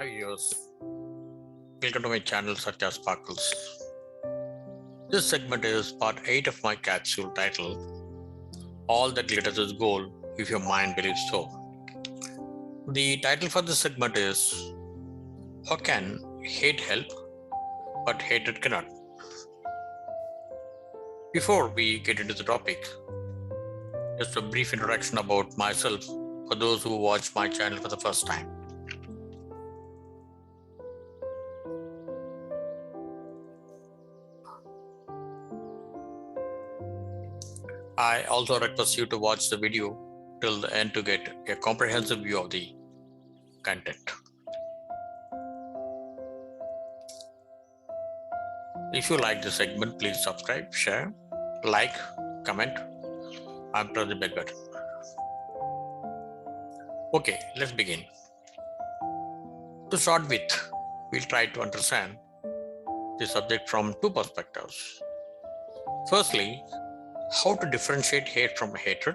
Hi viewers, welcome to my channel Satya Sparkles. This segment is part 8 of my capsule titled All That Glitters is Gold If Your Mind Believes So. The title for this segment is How Can Hate Help But Hatred Cannot? Before we get into the topic, just a brief introduction about myself for those who watch my channel for the first time. I also request you to watch the video till the end to get a comprehensive view of the content. If you like this segment, please subscribe, share, like, comment, and press the bell button. Okay, let's begin. To start with, we'll try to understand the subject from two perspectives. Firstly, how to differentiate hate from hatred,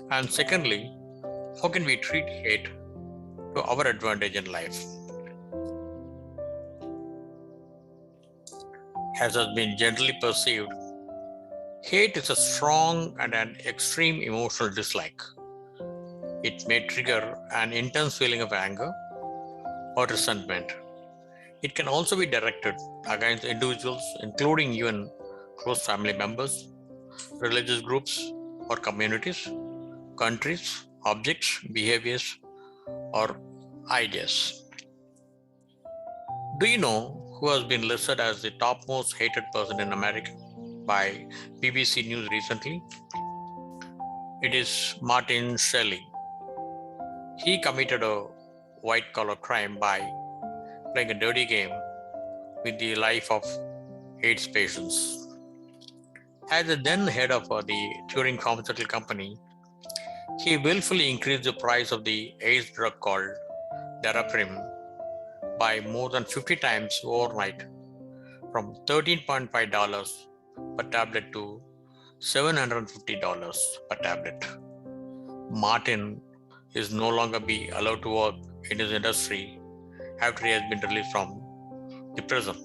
and secondly, how can we treat hate to our advantage in life. As has been generally perceived, hate is a strong and an extreme emotional dislike. It may trigger an intense feeling of anger or resentment. It can also be directed against individuals, including even close family members, religious groups or communities, countries, objects, behaviors, or ideas. Do you know who has been listed as the topmost hated person in America by BBC News recently? It is Martin Shelley. He committed a white collar crime by playing a dirty game with the life of AIDS patients. As the then head of the Turing pharmaceutical company, he willfully increased the price of the AIDS drug called Daraprim by more than 50 times overnight, from $13.5 per tablet to $750 per tablet. Martin is no longer be allowed to work in his industry after he has been released from the prison.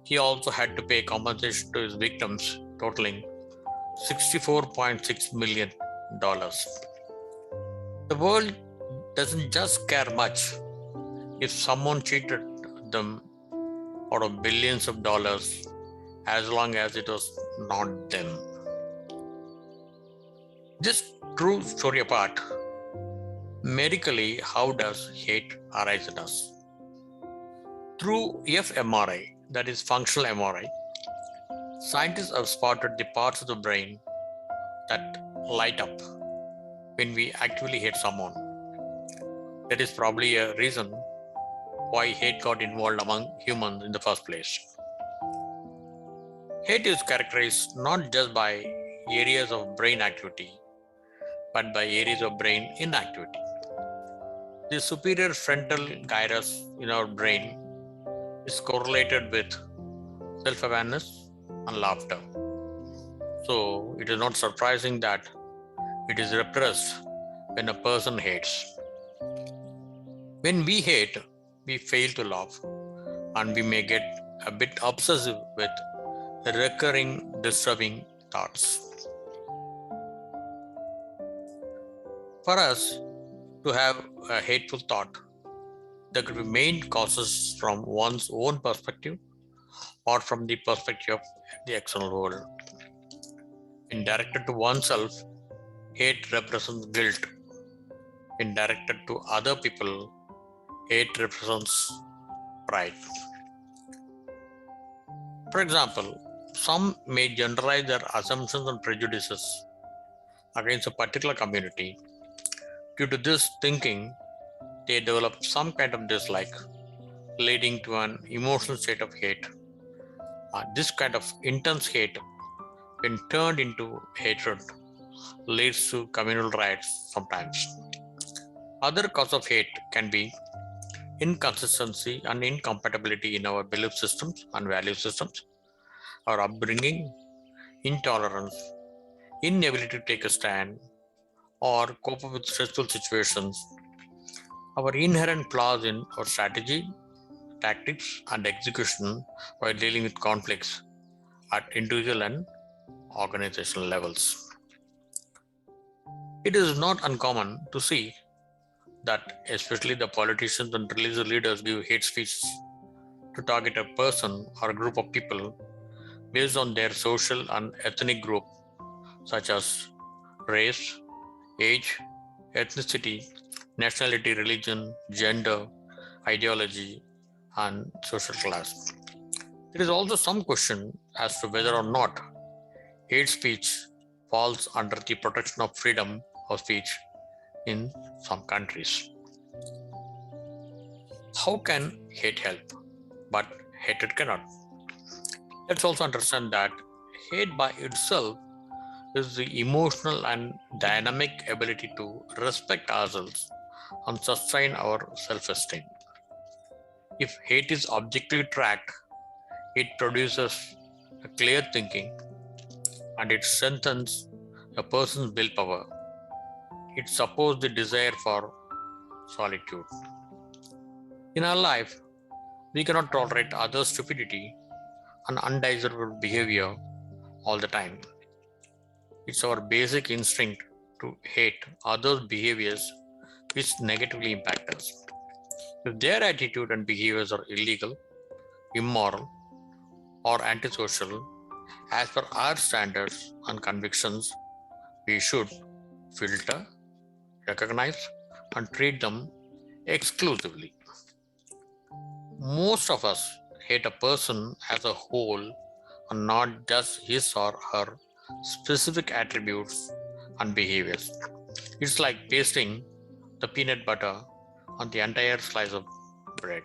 He also had to pay compensation to his victims totaling $64.6 million. The world doesn't just care much if someone cheated them out of billions of dollars as long as it was not them. This true story apart, medically, how does hate arise in us? Through fMRI, that is functional MRI, scientists have spotted the parts of the brain that light up when we actively hate someone. That is probably a reason why hate got involved among humans in the first place. Hate is characterized not just by areas of brain activity, but by areas of brain inactivity. The superior frontal gyrus in our brain is correlated with self-awareness and laughter. So it is not surprising that it is repressed when a person hates. When we hate, we fail to laugh, and we may get a bit obsessive with recurring disturbing thoughts. For us to have a hateful thought, there could be main causes from one's own perspective or from the perspective of the external world. When directed to oneself, hate represents guilt. When directed to other people, hate represents pride. For example, some may generalize their assumptions and prejudices against a particular community. Due to this thinking, they develop some kind of dislike, leading to an emotional state of hate. This kind of intense hate, when turned into hatred, leads to communal riots sometimes. Other cause of hate can be inconsistency and incompatibility in our belief systems and value systems, our upbringing, intolerance, inability to take a stand, or cope with stressful situations. our inherent flaws in our strategy, tactics, and execution while dealing with conflicts at individual and organizational levels. It is not uncommon to see that especially the politicians and religious leaders give hate speeches to target a person or a group of people based on their social and ethnic group, such as race, age, ethnicity, nationality, religion, gender, ideology, and social class. There is also some question as to whether or not hate speech falls under the protection of freedom of speech in some countries. How can hate help? But hatred cannot. Let's also understand that hate by itself is the emotional and dynamic ability to respect ourselves and sustain our self esteem. If hate is objectively tracked, it produces a clear thinking and it strengthens a person's willpower. It supports the desire for solitude. In our life, we cannot tolerate others' stupidity and undesirable behavior all the time. It's our basic instinct to hate others' behaviors which negatively impact us. If their attitude and behaviors are illegal, immoral, or antisocial, as per our standards and convictions, we should filter, recognize, and treat them exclusively. Most of us hate a person as a whole and not just his or her specific attributes and behaviors. It's like pasting the peanut butter on the entire slice of bread.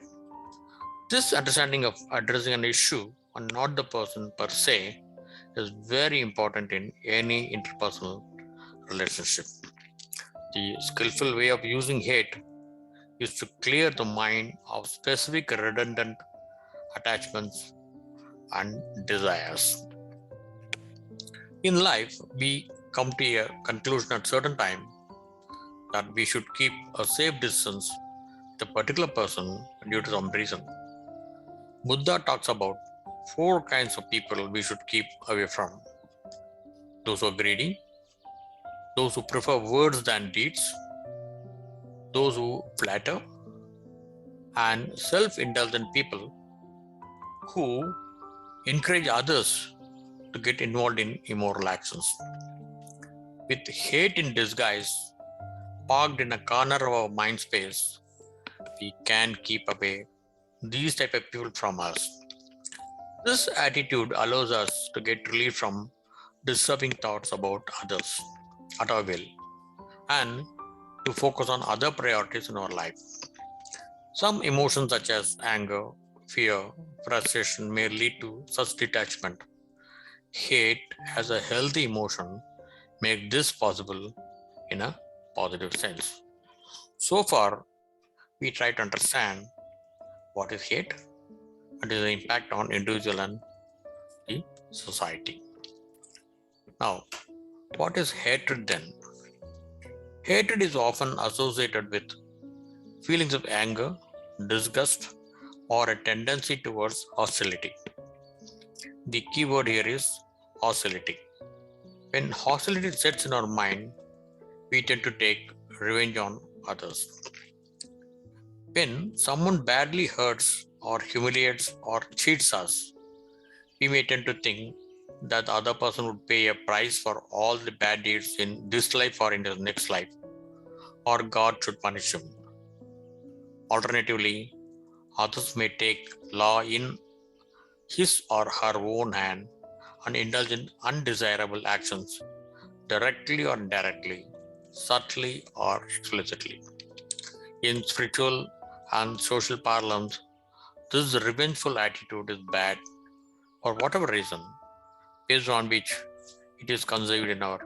This understanding of addressing an issue and not the person per se is very important in any interpersonal relationship. The skillful way of using hate is to clear the mind of specific redundant attachments and desires. In life, we come to a conclusion at certain time that we should keep a safe distance with a particular person due to some reason. Buddha talks about four kinds of people we should keep away from: those who are greedy, those who prefer words than deeds, those who flatter, and self indulgent people who encourage others to get involved in immoral actions. With hate in disguise, parked in a corner of our mind space, we can keep away these type of people from us. This attitude allows us to get relief from disturbing thoughts about others at our will and to focus on other priorities in our life. Some emotions such as anger, fear, frustration may lead to such detachment. Hate as a healthy emotion make this possible in a positive sense. So far, we try to understand what is hate and its impact on individual and the society. Now, what is hatred then? Hatred is often associated with feelings of anger, disgust, or a tendency towards hostility. The key word here is hostility. When hostility sets in our mind, we tend to take revenge on others. When someone badly hurts or humiliates or cheats us, we may tend to think that the other person would pay a price for all the bad deeds in this life or in the next life, or God should punish him. Alternatively, others may take law in his or her own hand and indulge in undesirable actions directly or indirectly, subtly or explicitly. In spiritual and social parlance, this revengeful attitude is bad for whatever reason, based on which it is conceived in our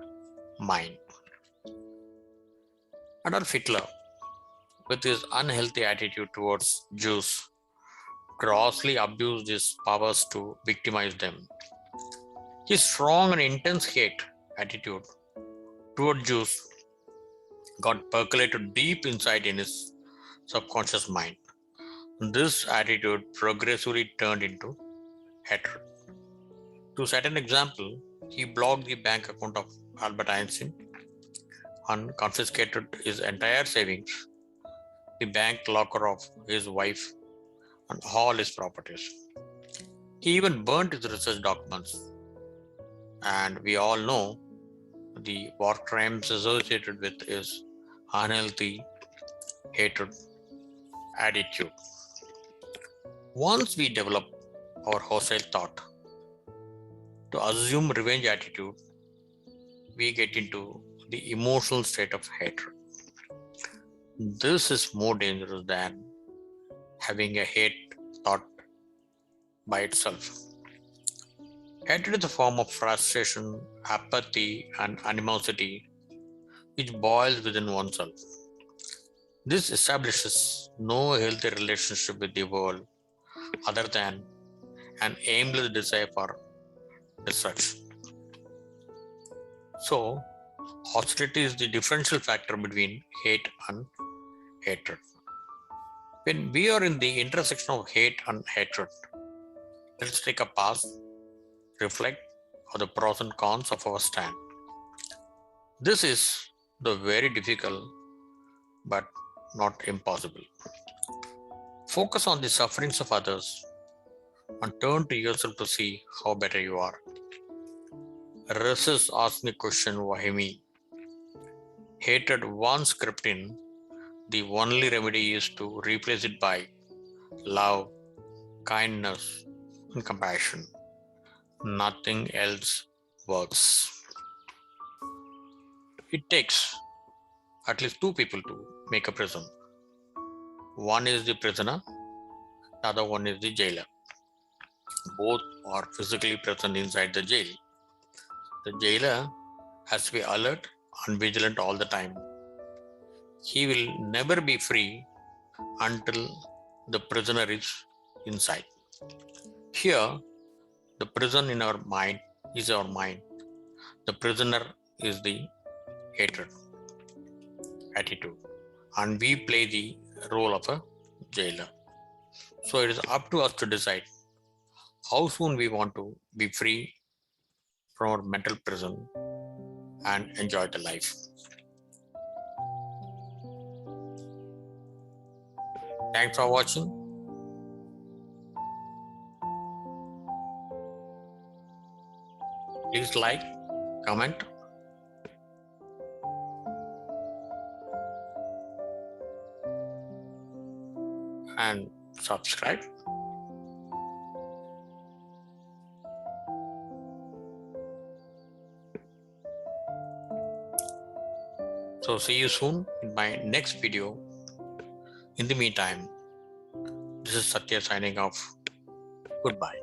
mind. Adolf Hitler, with his unhealthy attitude towards Jews, grossly abused his powers to victimize them. His strong and intense hate attitude toward Jews got percolated deep inside in his subconscious mind. This attitude progressively turned into hatred. To set an example, he blocked the bank account of Albert Einstein and confiscated his entire savings, the bank locker of his wife, and all his properties. He even burnt his research documents. And we all know the war crimes associated with his unhealthy hatred attitude. Once we develop our hostile thought to assume revenge attitude, we get into the emotional state of hatred. This is more dangerous than having a hate thought by itself. Hatred is a form of frustration, apathy, and animosity which boils within oneself. This establishes no healthy relationship with the world other than an aimless desire for destruction. So, hostility is the differential factor between hate and hatred. When we are in the intersection of hate and hatred, let's take a pause, reflect on the pros and cons of our stand. This is the very difficult but not impossible. Focus on the sufferings of others and turn to yourself to see how better you are. Resist asking the question, why me? Hatred once crept in, the only remedy is to replace it by love, kindness, and compassion. Nothing else works. It takes at least two people to make a prison. One is the prisoner, the other one is the jailer. Both are physically present inside the jail. The jailer has to be alert and vigilant all the time. He will never be free until the prisoner is inside. Here, the prison in our mind is our mind. The prisoner is the hatred attitude, and we play the role of a jailer. So it is up to us to decide how soon we want to be free from our mental prison and enjoy the life. Thanks for watching. Please like, comment, and subscribe. So see you soon in my next video. In the meantime, this is Satya signing off. Goodbye.